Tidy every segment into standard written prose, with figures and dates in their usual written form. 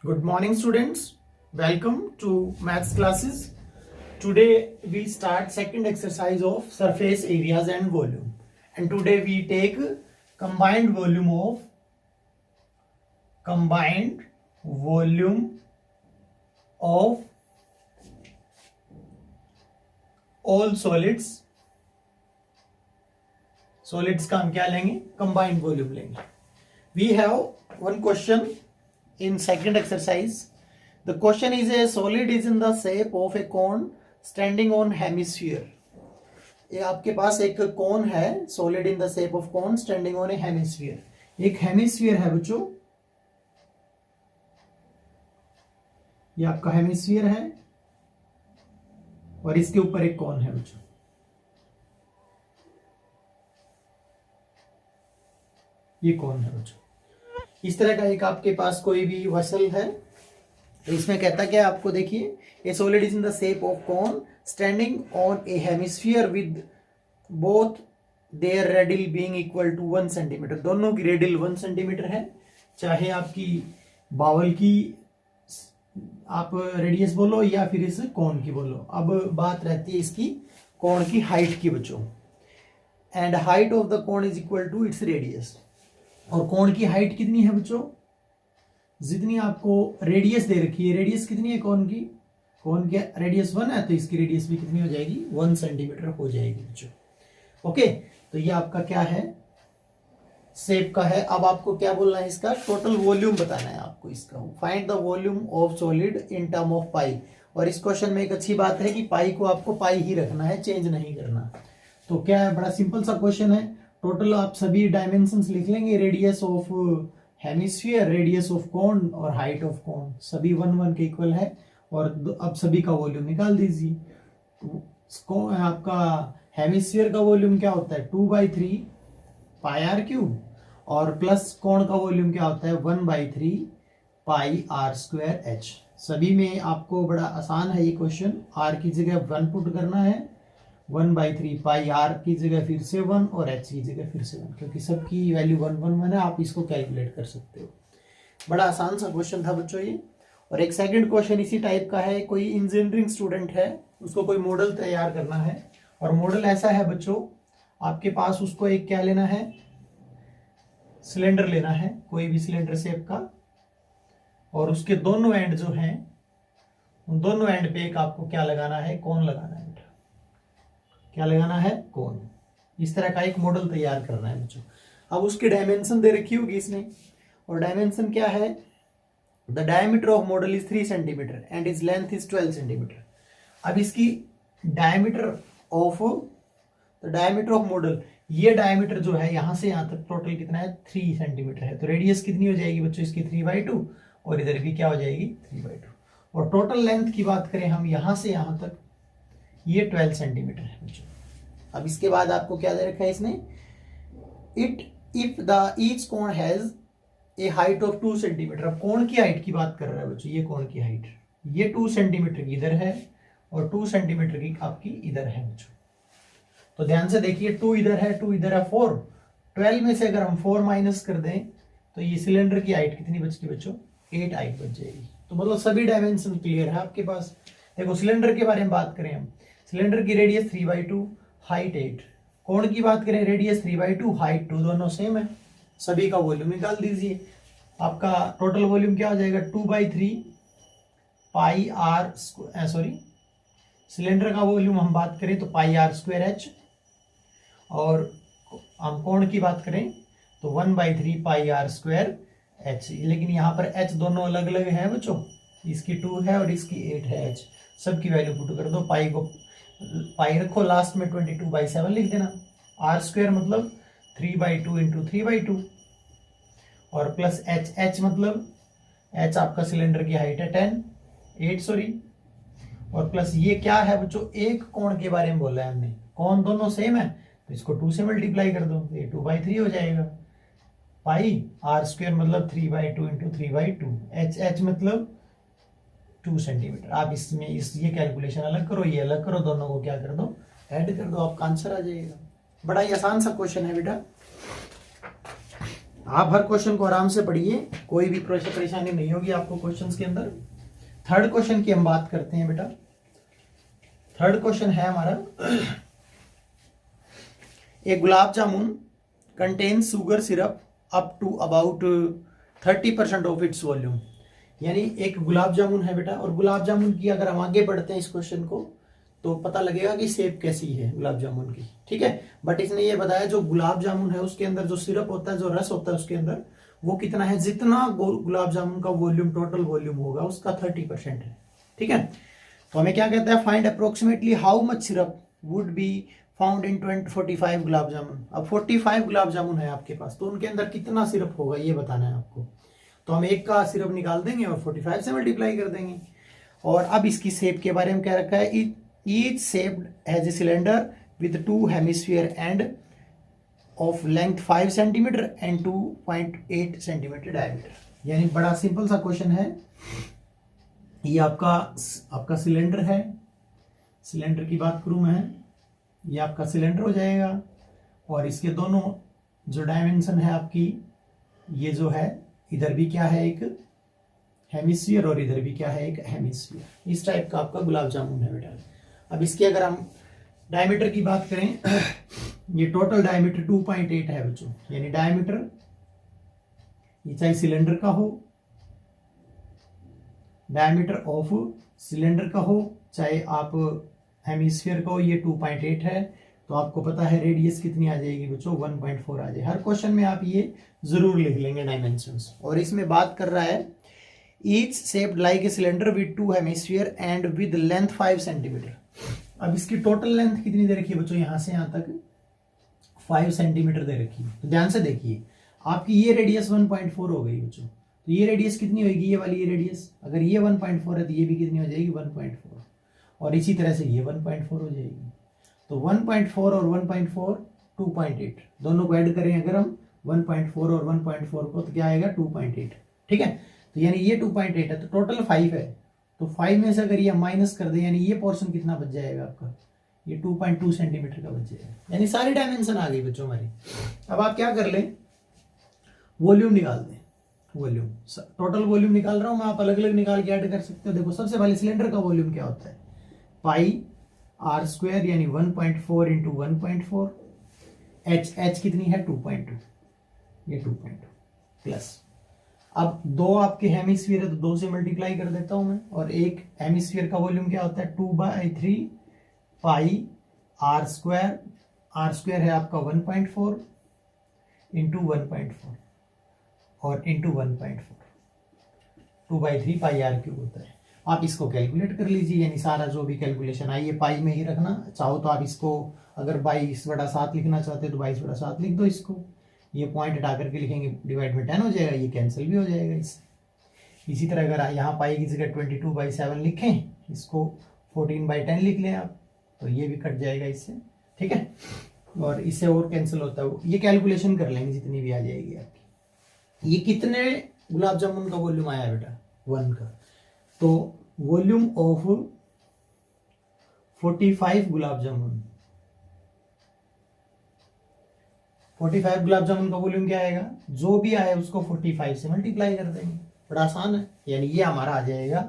Good morning, students. Welcome to maths classes. Today we start second exercise of surface areas and volume. And today we take combined volume of all solids. Solids का हम क्या लेंगे? Combined volume लेंगे. We have one question in second exercise. The question is a solid is in the shape of a cone standing on hemisphere. ये आपके पास एक कोन है, solid in the shape of cone standing on a hemisphere. एक hemisphere है बच्चों, ये आपका hemisphere है और इसके ऊपर एक कोन है बच्चों. ये कौन है बच्चों? इस तरह का एक आपके पास कोई भी वेसल है, तो इसमें कहता क्या है आपको, देखिए, a solid is in the shape of cone standing on a hemisphere with both their radii being equal to 1 centimetre. दोनों की रेडिल 1 सेंटीमीटर है. चाहे आपकी बावल की आप रेडियस बोलो या फिर इस कॉन की बोलो. अब बात रहती है इसकी कॉन की हाइट की बच्चों. And height of the cone is equal to its radius. और कोण की हाइट कितनी है बच्चों? जितनी आपको रेडियस दे रखी है. रेडियस कितनी है कोण की? कोण की रेडियस 1 है, तो इसकी रेडियस भी कितनी हो जाएगी? 1 सेंटीमीटर हो जाएगी बच्चों. ओके, तो ये आपका क्या है? शेप का है. अब आपको क्या बोलना है? इसका टोटल वॉल्यूम बताना है आपको इसका. Find the volume of solid in term of pi. और इस क्वेश्चन में एक अच्छी बात है कि पाई को आपको पाई ही रखना है, चेंज नहीं करना. तो क्या है, बड़ा सिंपल सा क्वेश्चन है. टोटल आप सभी डायमेंशंस लिख लेंगे. Radius of hemisphere, radius of cone और हाइट ऑफ कोन सभी 1 के इक्वल है. और अब सभी का वॉल्यूम निकाल दीजिए. तो आपका हेमिस्फीयर का वॉल्यूम क्या होता है? 2/3 पाई आर क्यूब. और प्लस कोण का वॉल्यूम क्या होता है? 1/3 पाई आर स्क्वायर एच. सभी में आपको बड़ा आसान है ये क्वेश्चन. आर की जगह 1 पुट करना है, 1/3 पाई आर की जगह फिर से 1 और एच की जगह फिर से 1, क्योंकि सबकी वैल्यू 1 है. आप इसको कैलकुलेट कर सकते हो. बड़ा आसान सा क्वेश्चन था बच्चों ये. और एक सेकंड क्वेश्चन इसी टाइप का है. कोई इंजीनियरिंग स्टूडेंट है, उसको कोई मॉडल तैयार करना है. और मॉडल ऐसा है बच्चों, आपके पास उसको एक क्या लेना है? सिलेंडर लेना है, कोई भी सिलेंडर शेप का. और उसके दोनों एंड जो हैं, उन दोनों एंड पे एक आपको क्या लगाना है? कोन लगाना है. क्या लगाना है? कोन. इस तरह का एक मॉडल तैयार करना है बच्चों. अब उसकी डायमेंशन दे रखी होगी इसने. और डायमेंशन क्या है? The diameter of model is 3 centimetre and is length is 12 centimetre. अब इसकी डायमीटर ऑफ मॉडल, ये डायमीटर जो है यहां से यहां तक टोटल कितना है? 3 सेंटीमीटर है. तो रेडियस कितनी हो जाएगी बच्चों इसकी? 3/2. और इधर भी क्या हो जाएगी? 3/2. और टोटल लेंथ की बात करें हम, यहां से यहां तक ये 12 सेंटीमीटर है बच्चों. अब इसके बाद आपको क्या दे रखा है इसने? इफ द ईच कोण has a height of 2 centimetre. अब कोण की हाइट की बात कर रहा है बच्चों. ये कोण की हाइट, ये 2 सेंटीमीटर की इधर है और 2 सेंटीमीटर की आपकी इधर है बच्चों. तो ध्यान से देखिए, 2 इधर है, 2 इधर है, 4. 12 में से अगर हम 4 माइनस कर दें तो ये सिलेंडर की हाइट कितनी बचती बच्चों? 8 हाइट बच जाएगी. तो मतलब सभी डायमेंशन क्लियर है आपके पास. देखो, सिलेंडर के बारे में बात करें हम, सिलेंडर की रेडियस 3/2, हाइट 8. कोण की बात करें, रेडियस 3/2, हाइट 2, दोनों सेम है. सभी का वॉल्यूम निकाल दीजिए. आपका टोटल वॉल्यूम क्या हो जाएगा? 2/3 पाई आर, सॉरी, सिलेंडर का वॉल्यूम हम बात करें तो पाई आर स्क्वायर एच. और हम कोण की बात करें तो 1/3 पाई आर स्क्वायर एच. लेकिन यहाँ पर एच दोनों अलग अलग है बच्चों. इसकी 2 है और इसकी 8 है एच. सबकी वैल्यू पुट कर दो. पाई रखो लास्ट में, 22/7 लिख देना. आर स्क्वायर मतलब 3/2 इंटू 3/2. और प्लस एच. एच मतलब एच आपका सिलेंडर की हाइट है 8 सॉरी. और प्लस ये क्या है बच्चों? एक कोण के बारे में बोला है हमने. कोण दोनों सेम है तो इसको 2 से मल्टीप्लाई कर दो, ये 2/3 हो जाएगा. पाई आर स्क्वायर मतलब 3/2 इंटू 3/2. एच मतलब 2 सेंटीमीटर. आप इसमें ये कैलकुलेशन अलग करो, ये अलग करो, दोनों को क्या कर दो? ऐड कर दो. आपका आंसर आ जाएगा. बड़ा ही आसान सा क्वेश्चन है बेटा. आप हर क्वेश्चन को आराम से पढ़िए, कोई भी परेशानी नहीं होगी आपको क्वेश्चंस के अंदर। थर्ड क्वेश्चन की हम बात करते हैं बेटा। थर्ड क्वेश्चन है हमारा, एक gulab jamun contain sugar syrup up to about 30% of its volume. यानी एक गुलाब जामुन है बेटा, और गुलाब जामुन की अगर हम आगे बढ़ते हैं इस क्वेश्चन को तो पता लगेगा कि शेप कैसी है गुलाब जामुन की, ठीक है। बट इसने ये बताया जो गुलाब जामुन है उसके अंदर जो सिरप होता है, जो रस होता है उसके अंदर, वो कितना है, जितना गुलाब जामुन का वॉल्यूम, टोटल वॉल्यूम होगा उसका 30% है, ठीक है। तो हमें क्या कहता है, find approximately how much syrup would be found in 45 gulab jamun. अब 45 गुलाब जामुन है आपके पास, तो उनके अंदर कितना सिरप होगा ये बताना है आपको। तो हम एक का सिरप निकाल देंगे और 45 से मल्टीप्लाई कर देंगे। और अब इसकी शेप के बारे में क्या रखा है, each shaped has a cylinder with 2 hemisphere end of length 5 centimetre and 2.8 centimetre diameter. यानी बड़ा सिंपल सा क्वेश्चन है। ये आपका सिलेंडर है, सिलेंडर की बात करूं मैं, ये आपका सिलेंडर हो जाएगा, और इसके दोनों जो डायमेंशन है आपकी, ये जो है इधर भी क्या है, एक हेमिस्फीयर, और इधर भी क्या है, एक हेमिस्फीयर। इस टाइप का आपका गुलाब जामुन है बेटा। अब इसके अगर हम डायमीटर की बात करें, ये टोटल डायमीटर 2.8 है बच्चों। यानी डायमीटर, ये चाहे सिलेंडर का हो, डायमीटर ऑफ सिलेंडर का हो, चाहे आप हेमिस्फीयर का हो, ये 2.8 है। तो आपको पता है रेडियस कितनी आ जाएगी बच्चों, 1.4 आ जाए। हर क्वेश्चन में आप ये जरूर लिख लेंगे डायमेंशंस। और इसमें बात कर रहा है each shaped like a cylinder with 2 hemisphere and with length 5 centimetre. अब इसकी टोटल लेंथ कितनी दे रखी है बच्चों, यहां से यहां तक 5 सेंटीमीटर दे रखी है। तो ध्यान से देखिए, आपकी ये रेडियस 1.4 हो गई बच्चों। तो ये रेडियस कितनी होगी, ये वाली ये रेडियस, अगर ये 1.4 है तो ये भी कितनी हो जाएगी, 1.4, और इसी तरह से ये 1.4 हो जाएगी। तो 1.4 और 1.4 2.8, दोनों को ऐड करें अगर हम 1.4 और 1.4 को, तो क्या आएगा 2.8, ठीक है। तो यानी ये 2.8 है, तो टोटल 5 है। तो 5 में से अगर ये माइनस कर दे, यानी ये पोर्शन कितना बच जाएगा आपका, ये 2.2 सेंटीमीटर का बच जाएगा। यानी सारी डायमेंशन आ गई बच्चों हमारी। अब आप क्या कर लें, वॉल्यूम निकाल दें। वॉल्यूम, टोटल वॉल्यूम निकाल रहा हूं मैं, आप अलग अलग निकाल के ऐड कर सकते हो। देखो सबसे पहले सिलेंडर का वॉल्यूम क्या होता है, पाई आर स्क्वायर, यानी 1.4 इंटू 1.4, एच कितनी है 2.2, ये 2.2 प्लस, अब दो आपके हेमिस्फीयर है तो 2 से मल्टीप्लाई कर देता हूं मैं। और एक हेमिस्फीयर का वॉल्यूम क्या होता है, 2/3 पाई आर स्क्वायर, आर स्क्वायर है आपका 1.4 इंटू 1.4 और इंटू 1.4, 2/3 पाई आर क्यूब होता है। आप इसको कैलकुलेट कर लीजिए, यानी सारा जो भी कैलकुलेशन आई है पाई में ही रखना। चाहो तो आप इसको अगर 22/7 लिखना चाहते हो तो 22/7 लिख दो इसको। ये पॉइंट हटा करके लिखेंगे, डिवाइड में 10 हो जाएगा, ये कैंसिल भी हो जाएगा इससे। इसी तरह अगर यहाँ पाई की जगह 22/7 लिखें, इसको 14/10 लिख लें आप, तो ये भी कट जाएगा इससे, ठीक है। और इससे और कैंसिल होता है, ये कैलकुलेशन कर लेंगे जितनी भी आ जाएगी आपकी। ये कितने गुलाब जामुन का वॉल्यूम आया बेटा, 1 का। तो वॉल्यूम ऑफ 45 गुलाब जामुन, 45 गुलाब जामुन का वॉल्यूम क्या आएगा, जो भी आए उसको 45 से मल्टीप्लाई कर देंगे, बड़ा आसान है। यानी ये हमारा आ जाएगा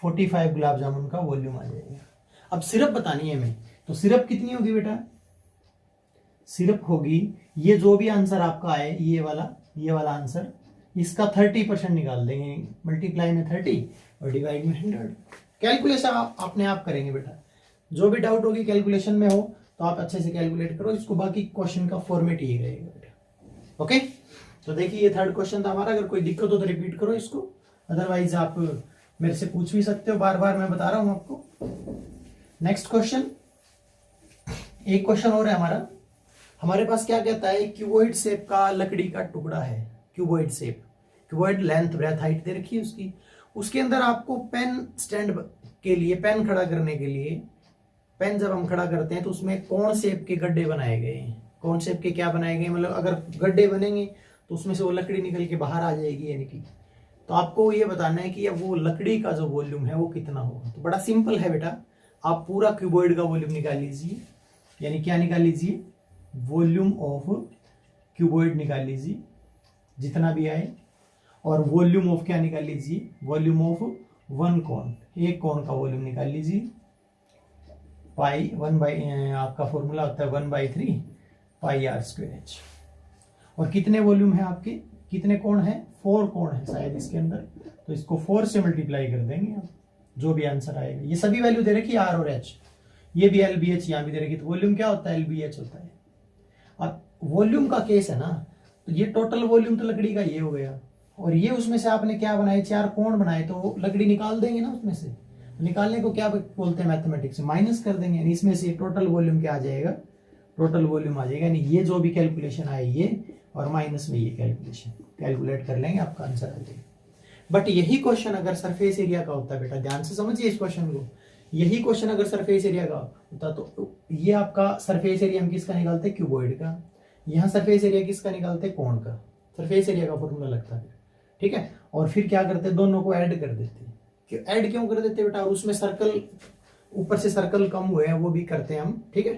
45 गुलाब जामुन का वॉल्यूम आ जाएगा। अब सिरप बतानी है हमें, तो सिरप कितनी होगी बेटा, सिरप होगी, ये जो भी आंसर आपका आए, ये वाला आंसर, इसका 30% निकाल देंगे, मल्टीप्लाई में 30 और डिवाइड में 100। कैलकुलेशन आप अपने आप करेंगे बेटा, जो भी डाउट होगी कैलकुलेशन में हो तो आप अच्छे से कैलकुलेट करो इसको, बाकी क्वेश्चन का फॉर्मेट ही रहेगा बेटा। ओके, तो देखिए ये थर्ड क्वेश्चन था हमारा। अगर कोई दिक्कत हो तो रिपीट करो इसको, अदरवाइज आप मेरे से पूछ भी सकते हो, बार बार मैं बता रहा हूं आपको। नेक्स्ट क्वेश्चन, एक क्वेश्चन और है हमारा। हमारे पास क्या कहता है, क्यूबॉइड शेप का लकड़ी का टुकड़ा है, cuboid shape, cuboid length breadth height दे रखी है उसकी। उसके अंदर आपको पेन स्टैंड के लिए, पेन खड़ा करने के लिए, पेन जब हम खड़ा करते हैं तो उसमें कौन शेप के गड्ढे बनाए गए हैं, कौन शेप के क्या बनाए गए, मतलब अगर गड्ढे बनेंगे तो उसमें से वो लकड़ी निकल के बाहर आ जाएगी, यानी कि। तो आपको ये बताना है कि अब वो लकड़ी का जो वॉल्यूम है वो कितना होगा। तो बड़ा सिंपल है बेटा, आप पूरा क्यूबॉइड का वॉल्यूम निकाल लीजिए, यानी क्या निकाल लीजिए, वॉल्यूम ऑफ क्यूबॉइड निकाल लीजिए। जितना भी आए, और वॉल्यूम ऑफ क्या निकाल लीजिए, वॉल्यूम ऑफ वन कॉन, एक कॉन का वॉल्यूम निकाल लीजिए, पाई वन बाई, आपका फॉर्मूला होता है 1/3 पाई आर स्क्वायर एच। और कितने वॉल्यूम है आपके, कितने कोण है, 4 कोण है शायद इसके अंदर, तो इसको 4 से मल्टीप्लाई कर देंगे आप, जो भी आंसर आएगा। ये सभी वैल्यू दे रखी आर और एच, ये भी एल बी एच यहाँ भी दे रखी, तो वॉल्यूम क्या होता है, एल बी एच होता है। अब वॉल्यूम का केस है ना, तो ये टोटल वॉल्यूम तो लकड़ी का ये हो गया, और ये उसमें से आपने क्या बनाए, 4 कोण बनाए, तो लकड़ी निकाल देंगे ना उसमें से, निकालने को क्या बोलते हैं मैथमेटिक्स में, माइनस कर देंगे, यानी इसमें से टोटल वॉल्यूम क्या आ जाएगा, टोटल वॉल्यूम आ जाएगा, यानी ये जो भी कैलकुलेशन आए ये, और माइनस में ये कैलकुलेशन कैलकुलेट कर लेंगे, आपका आंसर आ जाएगा। बट यही क्वेश्चन अगर सरफेस एरिया का होता है, बेटा ध्यान से समझिए इस क्वेश्चन को, यही क्वेश्चन अगर सरफेस एरिया का होता तो ये आपका सरफेस एरिया हम किसका निकालते हैं, क्यूबॉइड का, यहाँ सरफेस एरिया किसका निकालते हैं, कोण का, सरफेस एरिया का फॉर्मूला लगता है, ठीक है। और फिर क्या करते हैं, दोनों को ऐड कर देते हैं, ऐड क्यों कर देते हैं बेटा, और उसमें सर्कल, ऊपर से सर्कल कम हुए हैं वो भी करते हैं हम, ठीक है।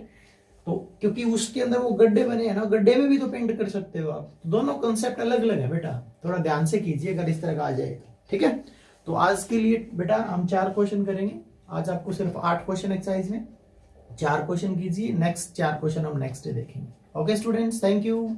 तो क्योंकि उसके अंदर वो गड्ढे बने हैं ना, गड्ढे में भी तो पेंट कर सकते हो आप, तो दोनों कॉन्सेप्ट अलग अलग है बेटा, थोड़ा ध्यान से कीजिए अगर इस तरह का आ जाए तो, ठीक है। तो आज के लिए बेटा हम 4 क्वेश्चन करेंगे, आज आपको सिर्फ 8 क्वेश्चन एक्सरसाइज में 4 क्वेश्चन कीजिए, नेक्स्ट 4 क्वेश्चन हम नेक्स्ट डे देखेंगे। Okay students, thank you.